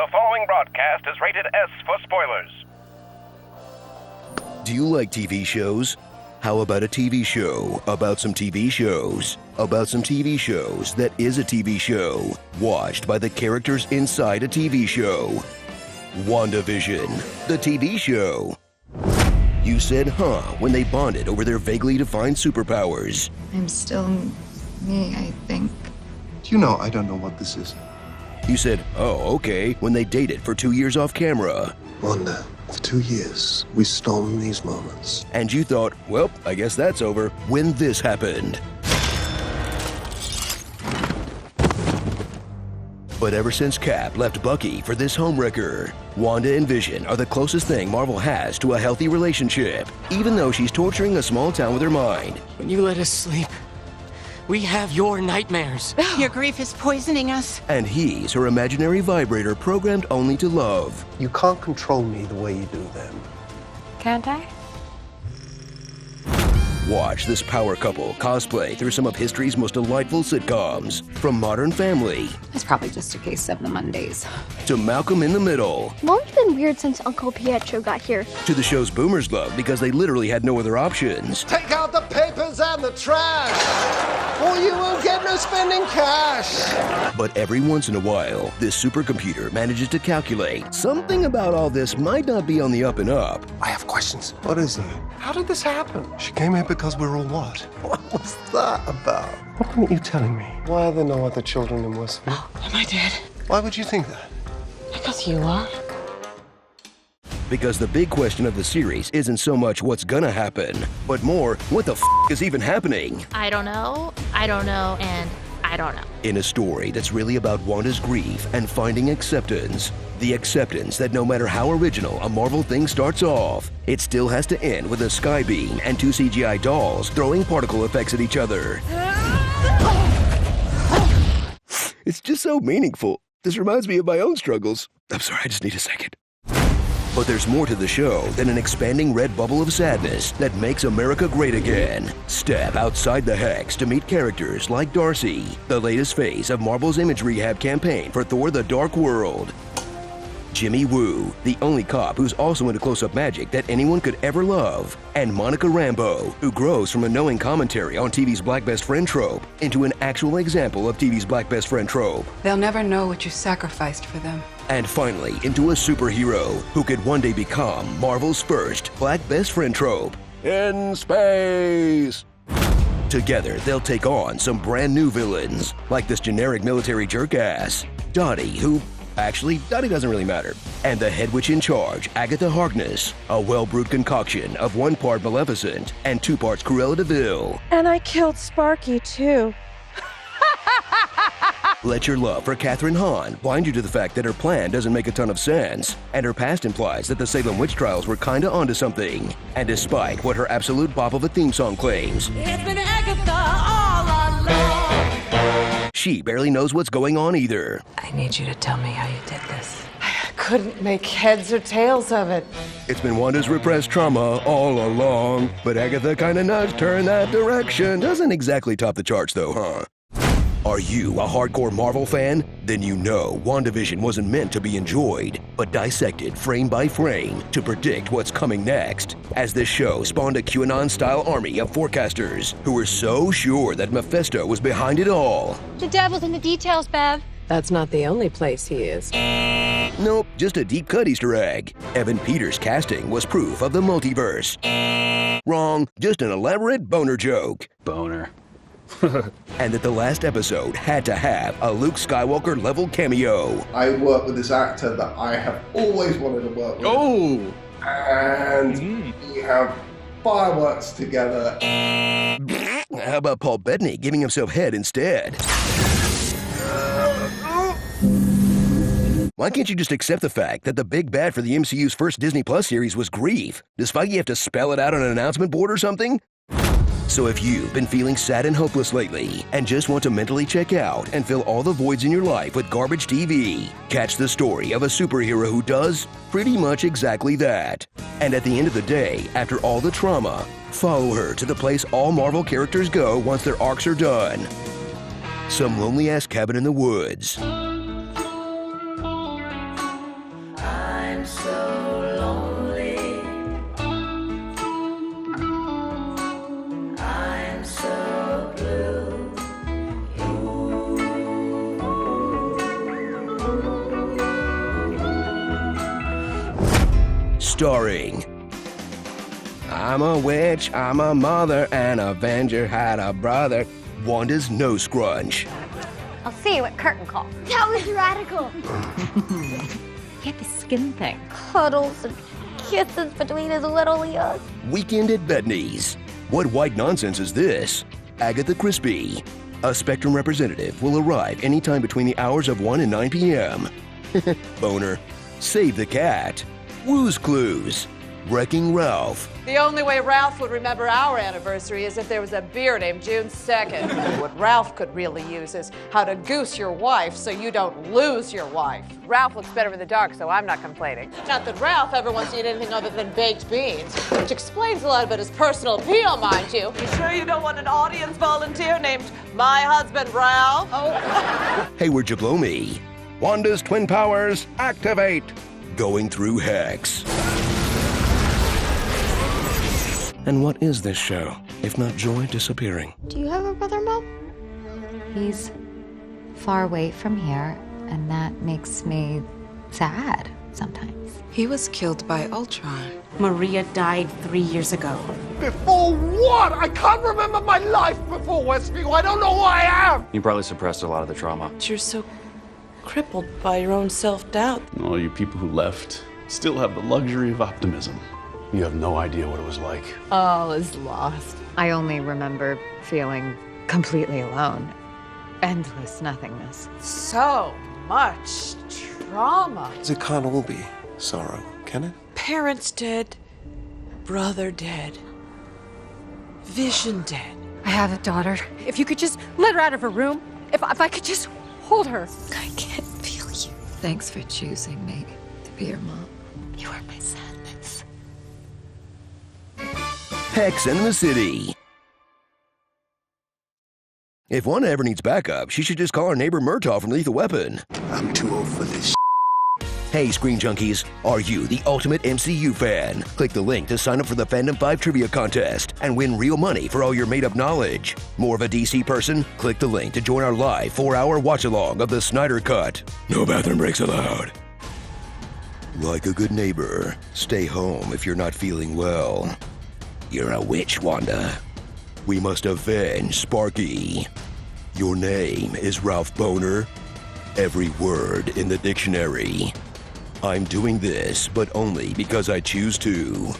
The following broadcast is rated S for spoilers. Do you like TV shows? How about a TV show about some TV shows? About some TV shows that is a TV show, watched by the characters inside a TV show. WandaVision, the TV show. You said, huh, when they bonded over their vaguely defined superpowers. I'm still me, I think. You know I don't know what this is. You said, oh, okay, when they dated for 2 years off camera. Wanda, for 2 years, we stolen these moments. And you thought, well, I guess that's over, when this happened. But ever since Cap left Bucky for this homewrecker, Wanda and Vision are the closest thing Marvel has to a healthy relationship, even though she's torturing a small town with her mind. When you let us sleep, we have your nightmares. Your grief is poisoning us. And he's her imaginary vibrator programmed only to love. You can't control me the way you do them. Can't I? Watch this power couple cosplay through some of history's most delightful sitcoms, from Modern Family It's probably just a case of the Mondays. to Malcolm in the Middle Mom's been weird since Uncle Pietro got here. to the shows boomers love because they literally had no other options. Take out the papers and the trash, or you won't get no spending cash. But every once in a while, this supercomputer manages to calculate something about all this might not be on the up and up. I have questions. What is it? How did this happen? She came here because we're all what? What was that about? What weren't you telling me? Why are there no other children in Westview? Am I dead? Why would you think that? Because you are. Because the big question of the series isn't so much what's gonna happen, but more, what the is even happening? I don't know, and I don't know. In a story that's really about Wanda's grief and finding acceptance. The acceptance that no matter how original a Marvel thing starts off, it still has to end with a skybeam and 2 CGI dolls throwing particle effects at each other. It's just so meaningful. This reminds me of my own struggles. I'm sorry, I just need a second. But there's more to the show than an expanding red bubble of sadness that makes America great again. Step outside the Hex to meet characters like Darcy, the latest phase of Marvel's image rehab campaign for Thor: The Dark World. Jimmy Woo, the only cop who's also into close-up magic that anyone could ever love. And Monica Rambeau, who grows from a knowing commentary on TV's Black Best Friend trope into an actual example of TV's Black Best Friend trope. They'll never know what you sacrificed for them. And finally, into a superhero who could one day become Marvel's first Black Best Friend trope. In space! Together, they'll take on some brand new villains, like this generic military jerk-ass, Dottie, who... Actually, Dottie doesn't really matter. And the head witch in charge, Agatha Harkness, a well-brewed concoction of 1 part Maleficent and 2 parts Cruella de Vil. And I killed Sparky, too. Let your love for Katherine Hahn blind you to the fact that her plan doesn't make a ton of sense, and her past implies that the Salem witch trials were kinda onto something. And despite what her absolute bop of a theme song claims, It's been Agatha all along. she barely knows what's going on either. I need you to tell me how you did this. I couldn't make heads or tails of it. It's been Wanda's repressed trauma all along, but Agatha kinda nudged her in that direction. Doesn't exactly top the charts though, huh? Are you a hardcore Marvel fan? Then you know WandaVision wasn't meant to be enjoyed, but dissected frame by frame to predict what's coming next. As this show spawned a QAnon-style army of forecasters who were so sure that Mephisto was behind it all. The devil's in the details, Bev. That's not the only place he is. Nope, just a deep-cut Easter egg. Evan Peters' casting was proof of the multiverse. Wrong, just an elaborate boner joke. Boner. And that the last episode had to have a Luke Skywalker-level cameo. I work with this actor that I have always wanted to work with. Oh! And we have fireworks together. How about Paul Bettany giving himself head instead? Why can't you just accept the fact that the big bad for the MCU's first Disney Plus series was grief? Does Feige have to spell it out on an announcement board or something? So if you've been feeling sad and hopeless lately and just want to mentally check out and fill all the voids in your life with garbage TV, catch the story of a superhero who does pretty much exactly that. And at the end of the day, after all the trauma, follow her to the place all Marvel characters go once their arcs are done. Some lonely-ass cabin in the woods. Starring I'm a witch, I'm a mother, an Avenger had a brother. Wanda's nose scrunch. I'll see you at curtain call. That was radical. Get the skin thing. Cuddles and kisses between his little ears. Weekend at Betney's. What white nonsense is this? Agatha Crispy. A Spectrum representative will arrive anytime between the hours of 1 and 9 p.m. Boner. Save the cat. Woo's Clues. Wrecking Ralph. The only way Ralph would remember our anniversary is if there was a beer named June 2nd. What Ralph could really use is how to goose your wife so you don't lose your wife. Ralph looks better in the dark, so I'm not complaining. Not that Ralph ever wants to eat anything other than baked beans, which explains a lot about his personal appeal, mind you. You sure you don't want an audience volunteer named My Husband Ralph? Oh. Hey, where'd you blow me? Wanda's twin powers activate. Going through Hex. And what is this show, if not joy disappearing? Do you have a brother, Mom? He's far away from here, and that makes me sad sometimes. He was killed by Ultron. Maria died 3 years ago. Before what? I can't remember my life before Westview. I don't know who I am. You probably suppressed a lot of the trauma. You're so crippled by your own self-doubt. All you people who left still have the luxury of optimism. You have no idea what it was like. All is lost. I only remember feeling completely alone. Endless nothingness. So much trauma. It can't all be sorrow, can it? Parents dead, brother dead, Vision dead. I have a daughter. If you could just let her out of her room. If I could just hold her. I can't feel you. Thanks for choosing me to be your mom. You are my sadness. Hex in the City. If Wanda ever needs backup, she should just call her neighbor Murtaugh from Lethal Weapon. I'm too old for this. Hey, Screen Junkies, are you the ultimate MCU fan? Click the link to sign up for the Fandom 5 Trivia Contest and win real money for all your made-up knowledge. More of a DC person? Click the link to join our live 4-hour watch-along of the Snyder Cut. No bathroom breaks allowed. Like a good neighbor, stay home if you're not feeling well. You're a witch, Wanda. We must avenge Sparky. Your name is Ralph Boner. Every word in the dictionary. I'm doing this, but only because I choose to.